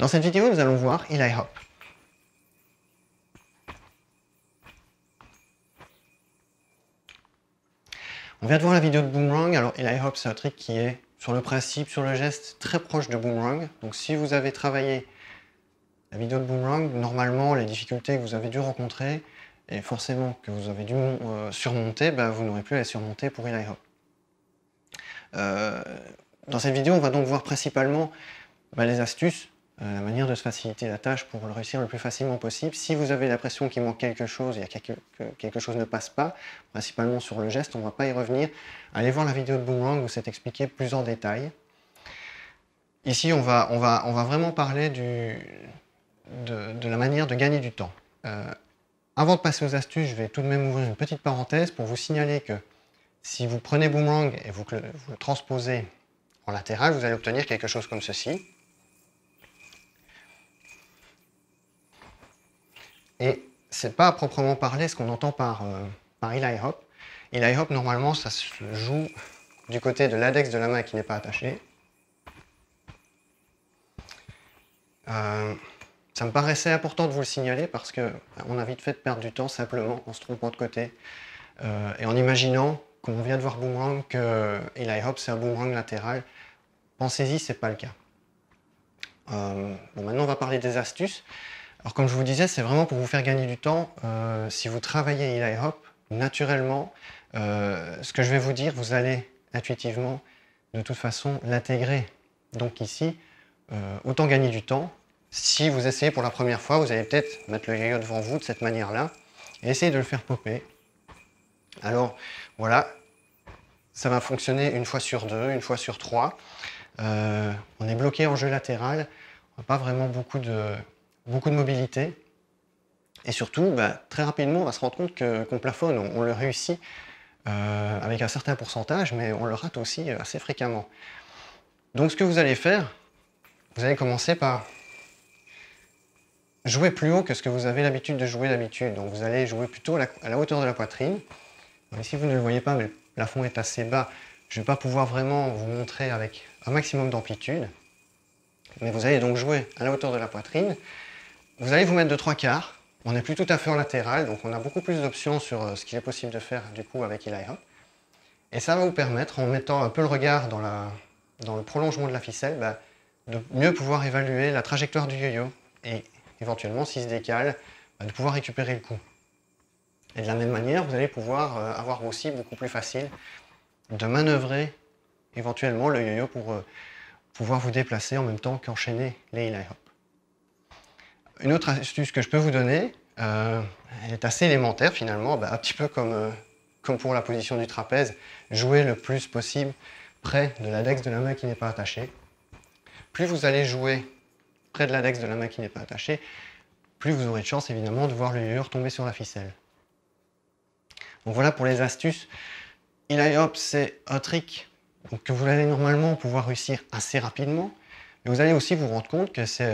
Dans cette vidéo, nous allons voir Eli Hop. On vient de voir la vidéo de Boomerang. Alors Eli Hop, c'est un trick qui est sur le principe, sur le geste, très proche de Boomerang. Donc si vous avez travaillé la vidéo de Boomerang, normalement les difficultés que vous avez dû rencontrer et forcément que vous avez dû surmonter, vous n'aurez plus à les surmonter pour Eli Hop. Dans cette vidéo, on va donc voir principalement les astuces, la manière de se faciliter la tâche pour le réussir le plus facilement possible. Si vous avez l'impression qu'il manque quelque chose, que quelque chose ne passe pas, principalement sur le geste, on ne va pas y revenir. Allez voir la vidéo de Boomerang où c'est expliqué plus en détail. Ici, on va vraiment parler de la manière de gagner du temps. Avant de passer aux astuces, je vais tout de même ouvrir une petite parenthèse pour vous signaler que si vous prenez Boomerang et vous le transposez en latéral, vous allez obtenir quelque chose comme ceci. Et c'est pas à proprement parler ce qu'on entend par Eli Hop. Eli Hop, normalement, ça se joue du côté de l'index de la main qui n'est pas attaché. Ça me paraissait important de vous le signaler parce qu'on a vite fait de perdre du temps simplement en se trompant de côté et en imaginant, comme on vient de voir Boomerang, que Eli Hop c'est un boomerang latéral. Pensez-y, c'est pas le cas. Maintenant on va parler des astuces. Alors comme je vous disais, c'est vraiment pour vous faire gagner du temps. Si vous travaillez Eli Hop, naturellement, ce que je vais vous dire, vous allez intuitivement, de toute façon, l'intégrer. Donc ici, autant gagner du temps. Si vous essayez pour la première fois, vous allez peut-être mettre le yo-yo devant vous de cette manière-là et essayer de le faire popper. Alors voilà, ça va fonctionner une fois sur deux, une fois sur trois. On est bloqué en jeu latéral, on n'a pas vraiment beaucoup de mobilité. Et surtout, très rapidement, on va se rendre compte qu'on plafonne, on le réussit avec un certain pourcentage, mais on le rate aussi assez fréquemment. Donc ce que vous allez faire, vous allez commencer par jouer plus haut que ce que vous avez l'habitude de jouer d'habitude. Donc vous allez jouer plutôt à la hauteur de la poitrine. Donc ici vous ne le voyez pas, mais le plafond est assez bas. Je ne vais pas pouvoir vraiment vous montrer avec un maximum d'amplitude. Mais vous allez donc jouer à la hauteur de la poitrine. Vous allez vous mettre de 3/4. On n'est plus tout à fait en latéral, donc on a beaucoup plus d'options sur ce qu'il est possible de faire du coup avec Eli Hop. Et ça va vous permettre, en mettant un peu le regard dans le prolongement de la ficelle, de mieux pouvoir évaluer la trajectoire du yo-yo et éventuellement, s'il se décale, de pouvoir récupérer le coup. Et de la même manière, vous allez pouvoir avoir aussi beaucoup plus facile de manœuvrer éventuellement le yo-yo pour pouvoir vous déplacer en même temps qu'enchaîner les Eli Hop. Une autre astuce que je peux vous donner, elle est assez élémentaire finalement, un petit peu comme pour la position du trapèze, jouer le plus possible près de l'index de la main qui n'est pas attachée. Plus vous allez jouer près de l'index de la main qui n'est pas attachée, plus vous aurez de chance évidemment de voir le yo-yo retomber sur la ficelle. Donc voilà pour les astuces. Eli Hop, c'est un trick que vous allez normalement pouvoir réussir assez rapidement, mais vous allez aussi vous rendre compte que ça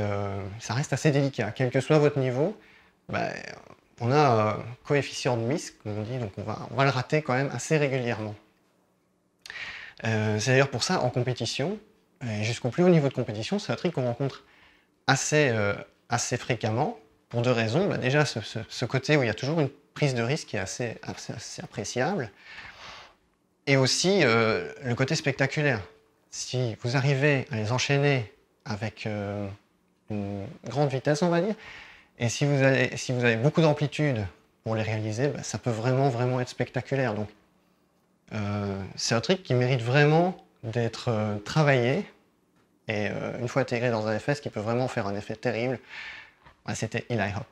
reste assez délicat. Quel que soit votre niveau, on a un coefficient de miss, comme on dit, donc on va le rater quand même assez régulièrement. C'est d'ailleurs pour ça, en compétition, et jusqu'au plus haut niveau de compétition, c'est un trick qu'on rencontre assez fréquemment, pour deux raisons. Déjà, ce côté où il y a toujours une prise de risque qui est assez appréciable, et aussi le côté spectaculaire. Si vous arrivez à les enchaîner avec une grande vitesse, on va dire, et si vous avez beaucoup d'amplitude pour les réaliser, ça peut vraiment être spectaculaire. Donc, c'est un trick qui mérite vraiment d'être travaillé, et une fois intégré dans un FS qui peut vraiment faire un effet terrible. C'était Eli Hop.